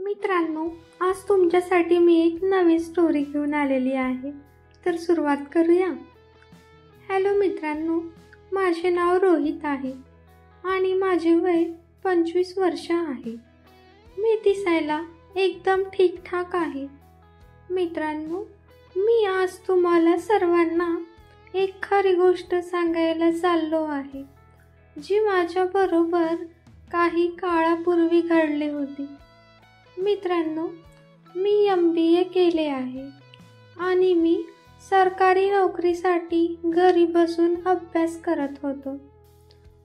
मित्रांनो, आज तुमच्यासाठी मी एक नवी स्टोरी घेऊन आलेली आहे. तर सुरुवात करूया. हॅलो मित्रांनो, माझे नाव रोहित आहे आणि माझे वय 25 वर्ष आहे. मी दिसायला एकदम ठीकठाक आहे. मित्रांनो, मी आज तुम्हाला सर्वांना एक खरी गोष्ट सांगायला चाललो आहे, जी माझ्याबरोबर काही काळापूर्वी घडली होती. मित्रांनो, मी MBA केले आहे आणि मी सरकारी नोकरीसाठी घरी बसून अभ्यास करत होतो.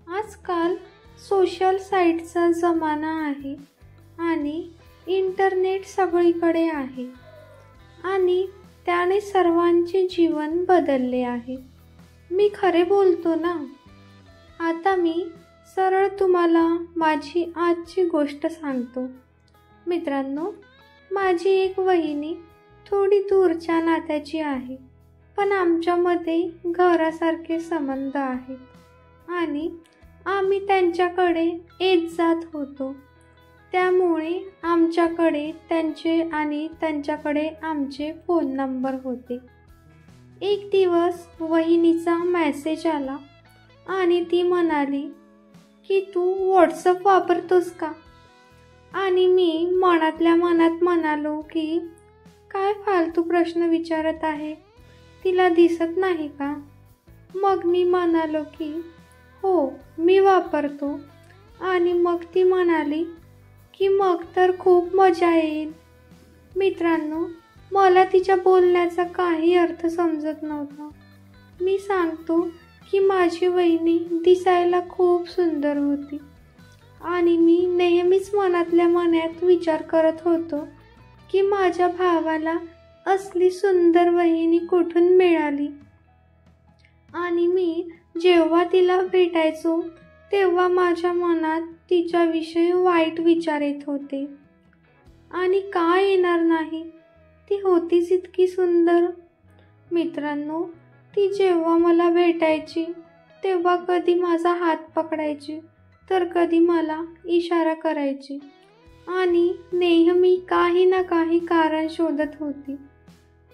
आजकाल सोशल साईटचा जमाना आहे आणि इंटरनेट सगळीकडे आहे आणि त्याने सर्वांचे जीवन बदलले आहे. मी खरे बोलतो ना? आता मी सरळ तुम्हाला माझी आजची गोष्ट सांगतो. मित्रांनो, माझी एक वहिनी थोडी दूरच्या नात्याची आहे, पण आमच्यामध्ये घरासारखे संबंध आहेत आणि आम्ही त्यांच्याकडे येत जात होतो. त्यामुळे आमच्याकडे त्यांचे आणि त्यांच्याकडे आमचे फोन नंबर होते. एक दिवस वहिनीचा मेसेज आला आणि ती म्हणाली की तू व्हॉट्सअप वापरतोस का? आणि मी मनातल्या मनात म्हणालो की काय फालतू प्रश्न विचारत आहे, तिला दिसत नाही का? मग मी म्हणालो की हो, मी वापरतो. आणि मग ती म्हणाली की मग तर खूप मजा येईल. मित्रांनो, मला तिच्या बोलण्याचा काही अर्थ समजत नव्हता. मी सांगतो की माझी वहिनी दिसायला खूप सुंदर होती आणि मी नेहमीच मनातल्या मनात विचार करत होतो की माझ्या भावाला असली सुंदर वहिनी कुठून मिळाली. आणि मी जेव्हा तिला भेटायचो तेव्हा माझ्या मनात तिच्याविषयी वाईट विचार येत होते. आणि का येणार नाही, ती होतीच इतकी सुंदर. मित्रांनो, ती जेव्हा मला भेटायची तेव्हा कधी माझा हात पकडायची तर कधी मला इशारा करायची आणि नेहमी काही ना काही कारण शोधत होती.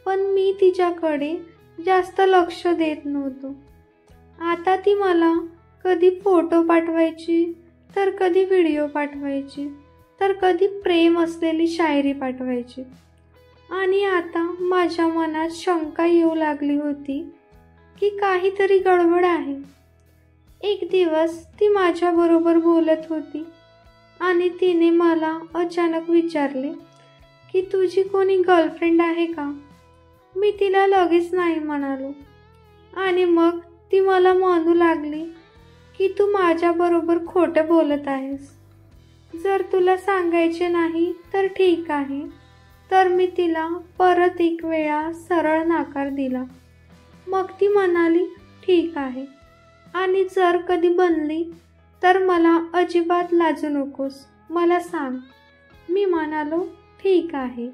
पण मी तिच्याकडे जास्त लक्ष देत नव्हतो. आता ती मला कधी फोटो पाठवायची तर कधी व्हिडिओ पाठवायची तर कधी प्रेम असलेली शायरी पाठवायची. आणि आता माझ्या मनात शंका येऊ लागली होती की काहीतरी गडबड आहे. एक दिवस ती माझ्याबरोबर बोलत होती आणि तिने मला अचानक विचारले की तुझी कोणी गर्लफ्रेंड आहे का? मी तिला लगेच नाही म्हणालो. आणि मग ती मला म्हणू लागली की तू माझ्याबरोबर खोटं बोलत आहेस. जर तुला सांगायचे नाही तर ठीक आहे. तर मी तिला परत एक वेळा सरळ नकार दिला. मग ती म्हणाली ठीक आहे, आणि जर कधी बनली तर मला अजिबात लाजू नकोस, मला सांग. मी म्हणालो ठीक आहे.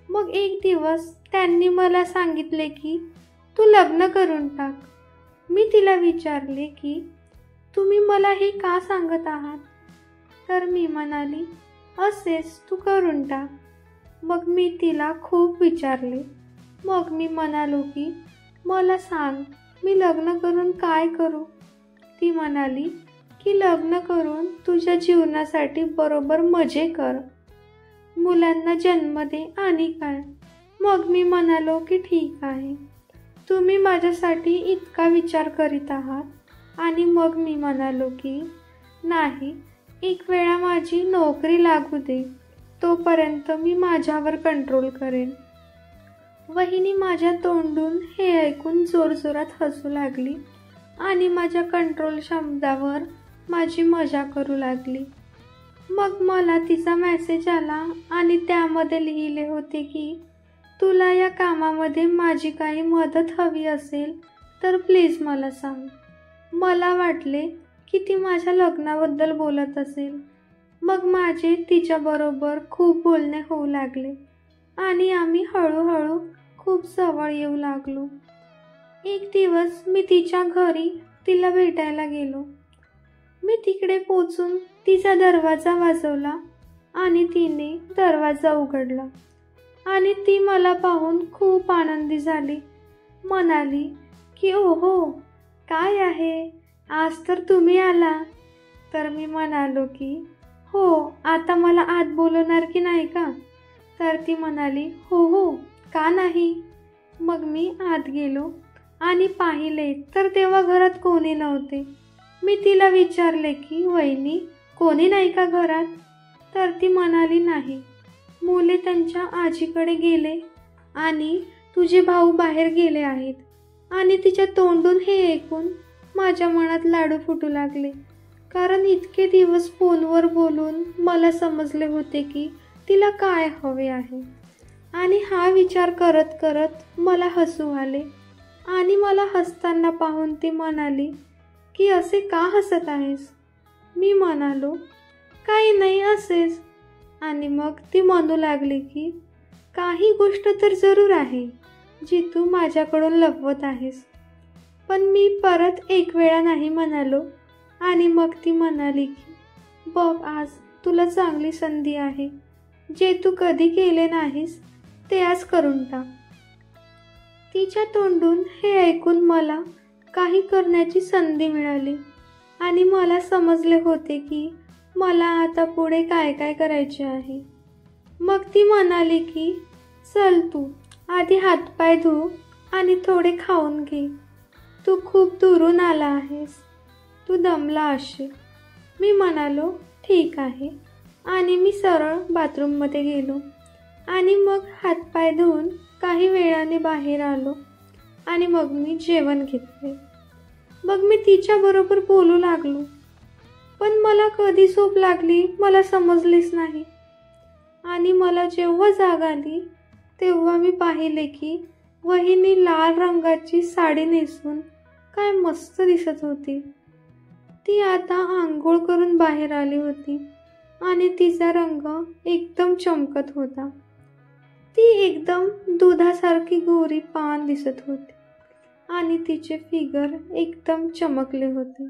मग एक दिवस त्यांनी मला सांगितले की तू लग्न करून टाक. मी तिला विचारले की तुम्ही मला हे का सांगत आहात? तर मी म्हणाली असेच तू करून टाक. मग मी तिला खूप विचारले. मग मी म्हणालो की मला सांग, मी लग्न करून काय करू? ती म्हणाली की लग्न करून तुझ्या जीवनासाठी बरोबर मजे कर, मुलांना जन्म दे आणि काय. मग मी म्हणालो की ठीक आहे, तुम्ही माझ्यासाठी इतका विचार करीत आहात. आणि मग मी म्हणालो की नाही, एक वेळा माझी नोकरी लागू दे, तोपर्यंत मी माझ्यावर कंट्रोल करेन. वहिनी माझ्या तोंडून हे ऐकून जोरजोरात हसू लागली आणि माझ्या कंट्रोल शब्दावर माझी मजा करू लागली. मग मला तिचा मेसेज आला आणि त्यामध्ये लिहिले होते की तुला या कामामध्ये माझी काही मदत हवी असेल तर प्लीज मला सांग. मला वाटले की ती माझ्या लग्नाबद्दल बोलत असेल. मग माझे तिच्याबरोबर खूप बोलणे होऊ लागले आणि आम्ही हळूहळू खूप जवळ येऊ लागलो. एक दिवस मी तिच्या घरी तिला भेटायला गेलो. मी तिकडे पोचून तिचा दरवाजा वाजवला आणि तिने दरवाजा उघडला आणि ती मला पाहून खूप आनंदी झाली. म्हणाली की ओहो, काय आहे, आज तर तुम्ही आला. तर मी म्हणालो की हो, आता मला आत बोलवणार की नाही का? तर ती म्हणाली हो हो, का नाही. मग मी आत गेलो आणि पाहिले तर तेव्हा घरात कोणी नव्हते. मी तिला विचारले की वहिनी, कोणी नाही का घरात? तर ती म्हणाली नाही, मुले त्यांच्या आजीकडे गेले आणि तुझे भाऊ बाहेर गेले आहेत. आणि तिच्या तोंडून हे ऐकून माझ्या मनात लाडू फुटू लागले, कारण इतके दिवस फोनवर बोलून मला समजले होते की तिला काय हवे आहे. आणि हा विचार करत करत मला हसू आले आणि मला हसताना पाहून ती म्हणाली की असे का हसत आहेस? मी म्हणालो काही नाही, असेच. आणि मग ती म्हणू लागली की काही गोष्ट तर जरूर आहे जी तू माझ्याकडून लपवत आहेस. पण मी परत एक वेळा नाही म्हणालो. आणि मग ती म्हणाली की बघ, आज तुला चांगली संधी आहे. जे तू कधी केले नाहीस ते आज करून टाक. तिच्या तोंडून हे ऐकून मला काही करण्याची संधी मिळाली आणि मला समजले होते की मला आता पुढे काय काय करायचे आहे. मग ती म्हणाली की चल, तू आधी हातपाय धु आणि थोडे खाऊन घे. तू खूप दुरून आला आहेस, तू दमला असशील. मी म्हणालो ठीक आहे आणि मी सरळ बाथरूममध्ये गेलो आणि मग हातपाय धुवून काही वेळाने बाहेर आलो आणि मग मी जेवण घेतले. मग मी तिच्याबरोबर बोलू लागलो, पण मला कधी झोप लागली मला समजलेच नाही. आणि मला जेव्हा जाग आली तेव्हा मी पाहिले की वहिनी लाल रंगाची साडी नेसून काय मस्त दिसत होती. ती आता आंघोळ करून बाहेर आली होती आणि तिचा रंग एकदम चमकत होता. ती एकदम दुधासारखी गोरी पान दिसत होती आणि तिचे फिगर एकदम चमकले होते.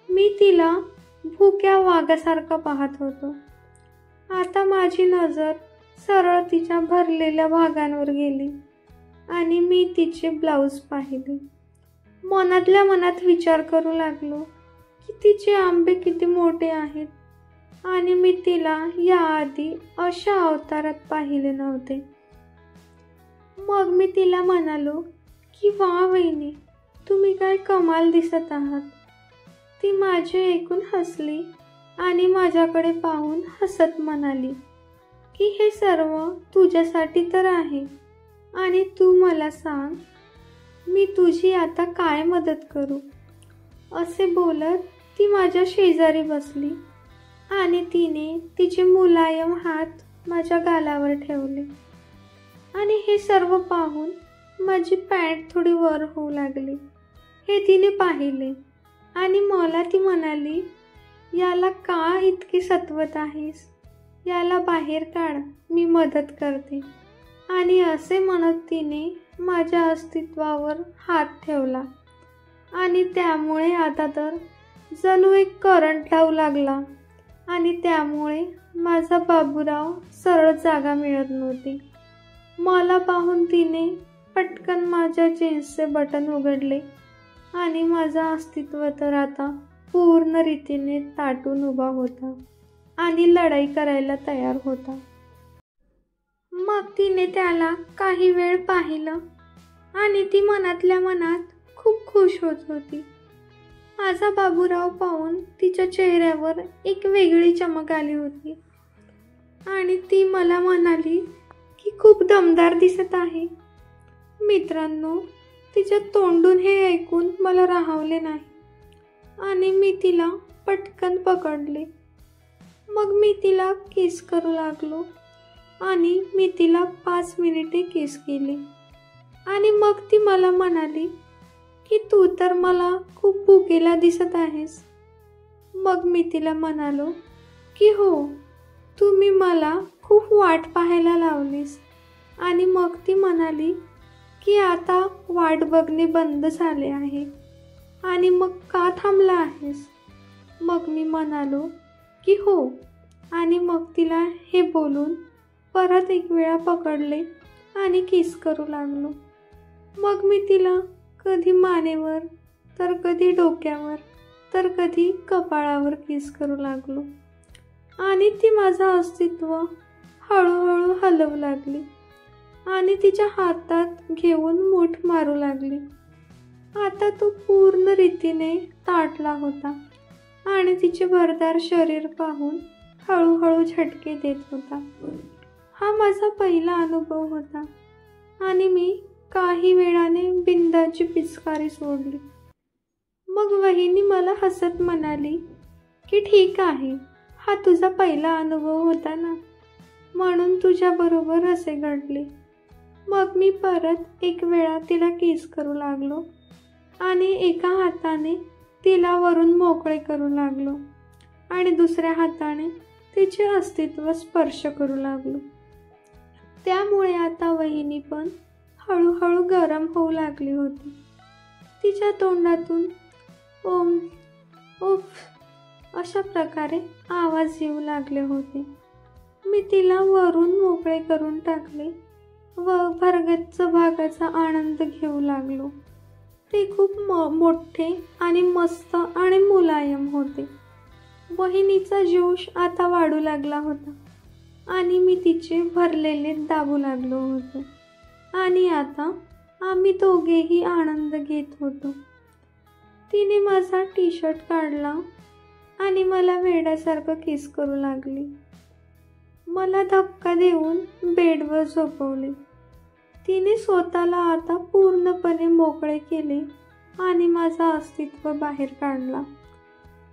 मी तिला भुक्या वाघासारखा पाहत होतो. आता माझी नजर सरळ तिच्या भरलेल्या भागांवर गेली आणि मी तिचे ब्लाऊज पाहिले. मनातल्या मनात विचार करू लागलो की तिचे आंबे किती मोठे आहेत आणि मी तिला याआधी अशा अवतारात पाहिले नव्हते. मग मी तिला म्हणालो की वा वहिनी, तुम्ही काय कमाल दिसत आहात. ती माझे ऐकून हसली आणि माझ्याकडे पाहून हसत म्हणाली की हे सर्व तुझ्यासाठी तर आहे आणि तू मला सांग, मी तुझी आता काय मदत करू. असे बोलत ती माझ्या शेजारी बसली आणि तिने तिचे मुलायम हात माझ्या गालावर ठेवले. आणि हे सर्व पाहून माझी पॅन्ट थोडी वर होऊ लागली. हे तिने पाहिले आणि मला ती म्हणाली, याला का इतकी सतवत आहेस, याला बाहेर काढ, मी मदत करते. आणि असे म्हणत तिने माझ्या अस्तित्वावर हात ठेवला आणि त्यामुळे आता तर जणू एक करंट लावू लागला आणि त्यामुळे माझा बाबूराव सरळ जागा मिळत नव्हती. मला पाहून तिने पटकन माझ्या जीन्सचे बटन उघडले आणि माझा अस्तित्व तर आता पूर्ण रीतीने ताटून उभा होता आणि लढाई करायला तयार होता. मग तिने त्याला काही वेळ पाहिलं आणि ती मनातल्या मनात खूप खुश होत होती. माझा बाबूराव पाहून तिच्या चेहऱ्यावर एक वेगळी चमक आली होती आणि ती मला म्हणाली की खूप दमदार दिसत आहे. मित्रांनो, तिच्या तोंडून हे ऐकून मला राहवले नाही आणि मी तिला पटकन पकडले. मग मी तिला किस करू लागलो आणि मी तिला 5 मिनिटे किस केली आणि मग ती मला म्हणाली की तू तर मला खूप भुकेला दिसत आहेस. मग मी तिला म्हणालो की हो, तुम्ही मला खूप वाट पाहायला लावलीस. आणि मग ती म्हणाली की आता वाट बघणे बंद झाले आहे आणि मग का थांबला आहेस. मग मी म्हणालो की हो, आणि मग तिला हे बोलून परत एक वेळा पकडले आणि किस करू लागलो. मग मी तिला कधी मानेवर, तर कधी डोक्यावर, तर कधी कपाळावर किस करू लागलो आणि ती माझं अस्तित्व हळूहळू हलवू लागली आणि तिच्या हातात घेऊन मूठ मारू लागली. आता तो पूर्ण रीतीने ताटला होता आणि तिचे भरदार शरीर पाहून हळूहळू झटके देत होता. हा माझा पहिला अनुभव होता आणि मी काही वेळाने बिंदाची पिचकारी सोडली. मग वहिनी मला हसत म्हणाली की ठीक आहे, हा तुझा पहिला अनुभव होता ना, म्हणून तुझ्याबरोबर असे घडले. मग मी परत एक वेळा तिला किस करू लागलो आणि एका हाताने तिला वरून मोकळे करू लागलो आणि दुसऱ्या हाताने तिचे अस्तित्व स्पर्श करू लागलो. त्यामुळे आता वहिनी पण हळूहळू गरम होऊ लागली होती. तिच्या तोंडातून ओम उफ अशा प्रकारे आवाज येऊ लागले होते. मी तिला वरून मोकळे करून टाकले व भरगच्च भागाचा आनंद घेऊ लागलो. ते खूप मोठे आणि मस्त आणि मुलायम होते. वहिनीचा जोश आता वाढू लागला होता आणि मी तिचे भरलेले दाबू लागलो होतो आणि आता आम्ही दोघेही आनंद घेत होतो. तिने माझा टी-शर्ट काढला आणि मला वेड्यासारखं किस करू लागली. मला धक्का देऊन बेडवर झोपवले. तिने स्वतःला आता पूर्णपणे मोकळे केले आणि माझा अस्तित्व बाहेर काढला.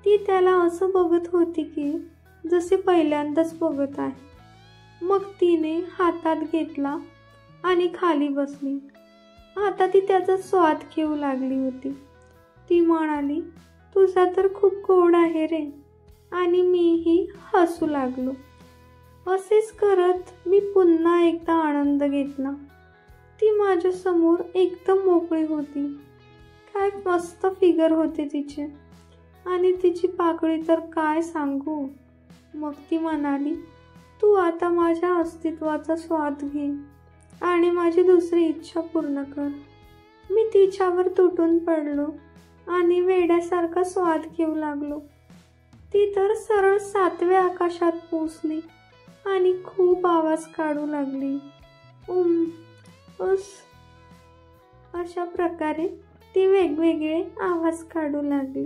ती त्याला असं बघत होती की जसे पहिल्यांदाच बघत आहे. मग तिने हातात घेतला आणि खाली बसली. आता ती त्याचा स्वाद घेऊ लागली होती. ती म्हणाली, तुझा तर खूप गोड आहे रे, आणि मीही हसू लागलो. असेच करत मी पुन्हा एकदा आनंद घेतला. ती माझ्या समोर एकदम मोकळी होती. काय मस्त फिगर होते तिचे आणि तिची पाकळी तर काय सांगू. मग ती म्हणाली, तू आता माझ्या अस्तित्वाचा स्वाद घे आणि माझी दुसरी इच्छा पूर्ण कर. मी तिच्यावर तुटून पडलो आणि वेड्यासारखा स्वाद घेऊ लागलो. ती तर सरळ 7व्या आकाशात पोचली आणि खूप आवाज काढू लागली. उस अशा प्रकारे ती वेगवेगळे आवाज काढू लागली.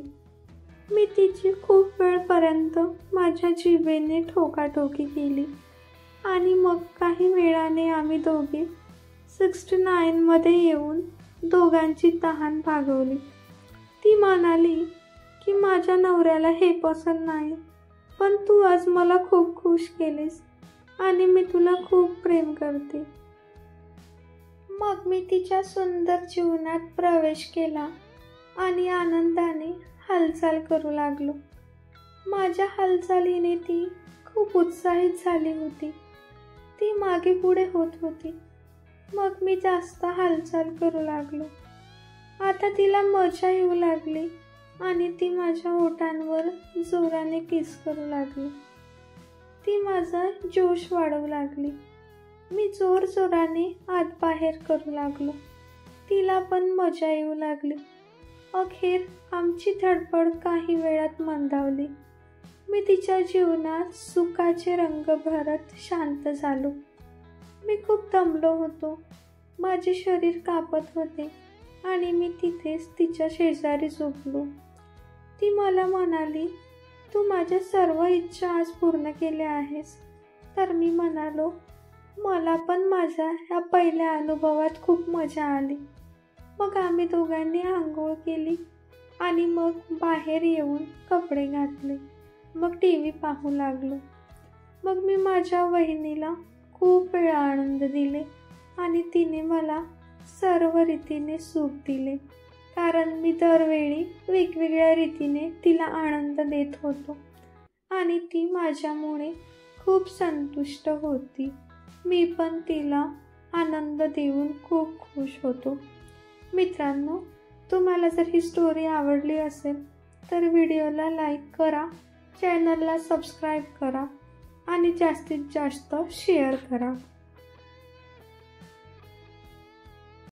मी तिची खूप वेळपर्यंत माझ्या जिभेने ठोकाठोकी केली आणि मग काही वेळाने आम्ही दोघे 69 मध्ये येऊन दोघांची तहान भागवली. ती म्हणाली की माझ्या नवऱ्याला हे पसंत नाही, पण तू आज मला खूप खुश केलेस आणि मी तुला खूप प्रेम करते. मग मी तिच्या सुंदर जीवनात प्रवेश केला आणि आनंदाने हालचाल करू लागलो. माझ्या हालचालीने ती खूप उत्साहित झाली होती. ती मागे पुढे होत होती. मग मी जास्त हालचाल करू लागलो. आता तिला मजा येऊ लागली आणि ती माझ्या ओठांवर जोराने किस करू लागली. ती माझा जोश वाढवू लागली. मी जोर जोराने आत बाहेर करू लागलो. तिला पण मजा येऊ लागली. अखेर आमची धडपड काही वेळात मंदावली. मी तिच्या जीवनात सुखाचे रंग भरत शांत झालो. मी खूप दमलो होतो. माझे शरीर कापत होते आणि मी तिथेच तिच्या शेजारी झोपलो. ती मला म्हणाली, तू माझ्या सर्व इच्छा आज पूर्ण केल्या आहेस. तर मी म्हणालो, मला पण माझ्या ह्या पहिल्या अनुभवात खूप मजा आली. मग आम्ही दोघांनी आंघोळ केली आणि मग बाहेर येऊन कपडे घातले. मग TV पाहू लागलो. मग मी माझ्या वहिनीला खूप वेळा आनंद दिले आणि तिने मला सर्व रीतीने सुख दिले, कारण मी दरवेळी वेगवेगळ्या रीतीने तिला आनंद देत होतो आणि ती माझ्यामुळे खूप संतुष्ट होती. मी पण तिला आनंद देऊन खूप खुश होतो. मित्रांनो, तुम्हाला जर ही स्टोरी आवडली असेल तर व्हिडिओला लाईक करा, चॅनलला सबस्क्राईब करा आणि जास्तीत जास्त शेअर करा.